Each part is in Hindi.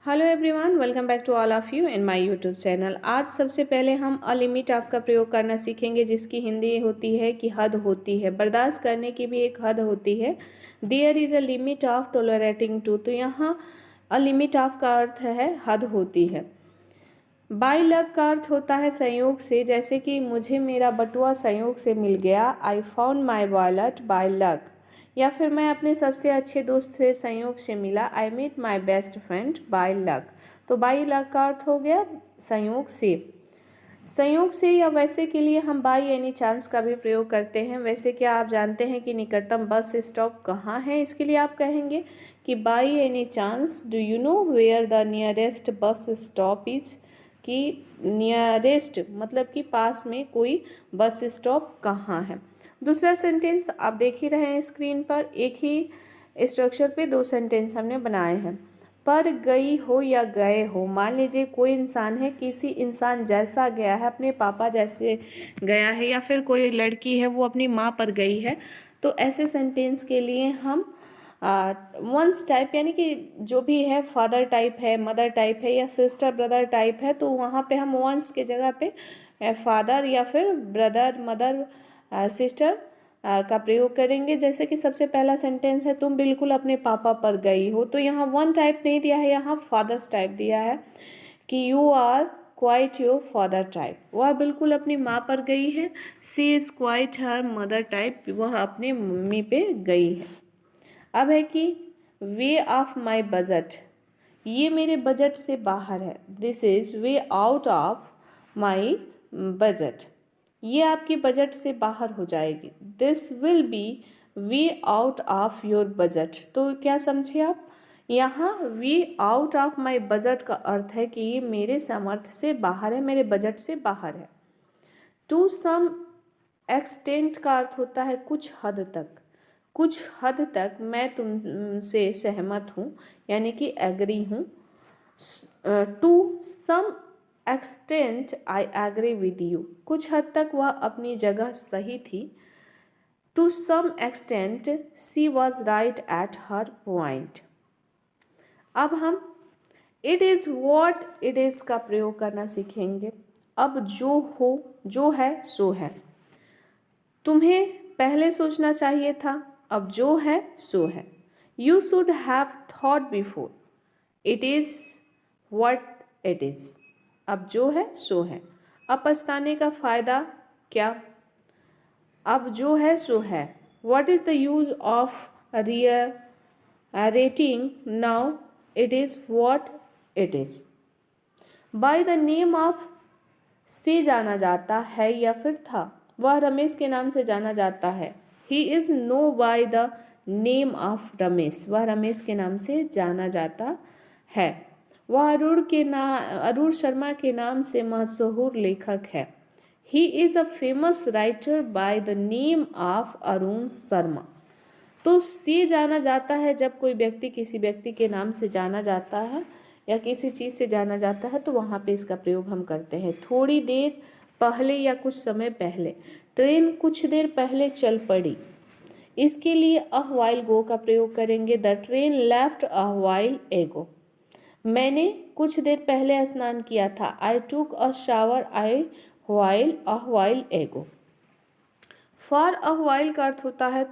Hello everyone, welcome back to all of you in my YouTube channel. आज सबसे पहले हम अ लिमिट ऑफ का प्रयोग करना सीखेंगे, जिसकी हिंदी होती है कि हद होती है। बर्दाश्त करने की भी एक हद होती है। There is a limit of tolerating too. तो यहाँ अ लिमिट ऑफ का अर्थ है हद होती है। बाय लक का अर्थ होता है संयोग से, जैसे कि मुझे मेरा बटुआ संयोग से मिल गया। I found my wallet by luck. या फिर मैं अपने सबसे अच्छे दोस्त से संयोग से मिला। I meet my best friend by luck. तो बाय लक का अर्थ हो गया संयोग से। संयोग से या वैसे के लिए हम बाय एनी चांस का भी प्रयोग करते हैं। वैसे क्या आप जानते हैं कि निकटतम बस स्टॉप कहाँ है? इसके लिए आप कहेंगे कि by any chance do you know where the nearest bus stop is. कि नियरेस्ट मतलब कि पास में कोई बस स्टॉप कहाँ है। दूसरा सेंटेंस आप देख ही रहे हैं स्क्रीन पर। एक ही स्ट्रक्चर पे दो सेंटेंस हमने बनाए हैं। पर गई हो या गए हो, मान लीजिए कोई इंसान है, किसी इंसान जैसा गया है, अपने पापा जैसे गया है, या फिर कोई लड़की है वो अपनी माँ पर गई है। तो ऐसे सेंटेंस के लिए हम वंस टाइप यानी कि जो भी है, फादर टाइप है, मदर टाइप है, या सिस्टर ब्रदर टाइप है, तो वहाँ पे हम वंस के जगह पे फादर या फिर ब्रदर मदर सिस्टर का प्रयोग करेंगे। जैसे कि सबसे पहला सेंटेंस है, तुम बिल्कुल अपने पापा पर गई हो। तो यहाँ वन टाइप नहीं दिया है, यहाँ फादर्स टाइप दिया है कि you are quite your father type. वह बिल्कुल अपनी माँ पर गई है। She is quite her mother type. वह अपनी मम्मी पे गई है। अब है कि वे ऑफ माई बजट। ये मेरे बजट से बाहर है। This is way out of my budget. ये आपके बजट से बाहर हो जाएगी। This will be way out of your budget. तो क्या समझे आप? यहाँ way out of my budget का अर्थ है कि ये मेरे सामर्थ्य से बाहर है, मेरे बजट से बाहर है। टू सम एक्सटेंट का अर्थ होता है कुछ हद तक। कुछ हद तक मैं तुमसे सहमत हूँ, यानी कि एग्री हूँ। To some extent I agree with you. कुछ हद तक वह अपनी जगह सही थी। To some extent she was right at her point. अब हम it is what it is का प्रयोग करना सीखेंगे। अब जो हो, जो है सो है। तुम्हें पहले सोचना चाहिए था, अब जो है सो है। You should have thought before. It is what it is. अब जो है सो है। अब पछताने का फ़ायदा क्या? अब जो है सो है। What is the use of rating now? It is what it is. Bye the name of से जाना जाता है या फिर था। वह रमेश के नाम से जाना जाता है। He is known by the name of Ramesh. वह रमेश के नाम से जाना जाता है। वह अरुण शर्मा के नाम से मशहूर लेखक है। He is a famous writer bye the name of Arun Sharma. तो से जाना जाता है जब कोई व्यक्ति किसी व्यक्ति के नाम से जाना जाता है या किसी चीज़ से जाना जाता है, तो वहाँ पे इसका प्रयोग हम करते हैं। थोड़ी देर पहले या कुछ समय पहले। ट्रेन कुछ देर पहले चल पड़ी। इसके लिए अ व्हाइल गो का प्रयोग करेंगे। The train left a while एगो। मैंने कुछ देर पहले स्नान किया था। आई टूक अ शावर अ व्हाइल एगो। फॉर अ व्हाइल का अर्थ होता है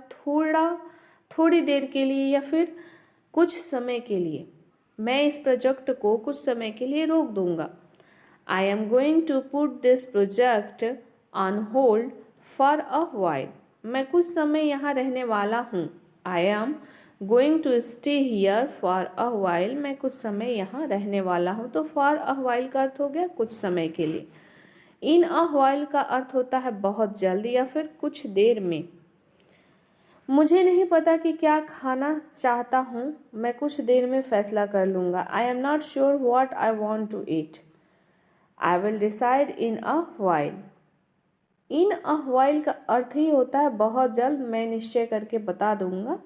थोड़ी देर के लिए या फिर कुछ समय के लिए। मैं इस प्रोजेक्ट को कुछ समय के लिए रोक दूंगा। I am going to put this project on hold for a while. मैं कुछ समय यहाँ रहने वाला हूँ। I am going to stay here for a while. मैं कुछ समय यहाँ रहने वाला हूँ। तो फॉर अ व्हाइल का अर्थ हो गया कुछ समय के लिए। इन अ व्हाइल का अर्थ होता है बहुत जल्द या फिर कुछ देर में। मुझे नहीं पता कि क्या खाना चाहता हूँ, मैं कुछ देर में फैसला कर लूँगा। I am not sure what I want to eat. I will decide in a while. In a while का अर्थ ही होता है बहुत जल्द, मैं निश्चय करके बता दूंगा।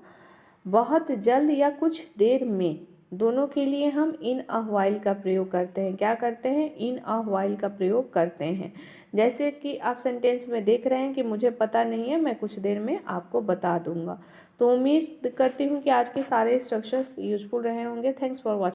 बहुत जल्द या कुछ देर में, दोनों के लिए हम इन अ व्हाइल का प्रयोग करते हैं। क्या करते हैं? इन अ व्हाइल का प्रयोग करते हैं। जैसे कि आप सेंटेंस में देख रहे हैं कि मुझे पता नहीं है, मैं कुछ देर में आपको बता दूंगा। तो उम्मीद करती हूँ कि आज के सारे स्ट्रक्चर्स यूजफुल रहे होंगे। Thanks for watching.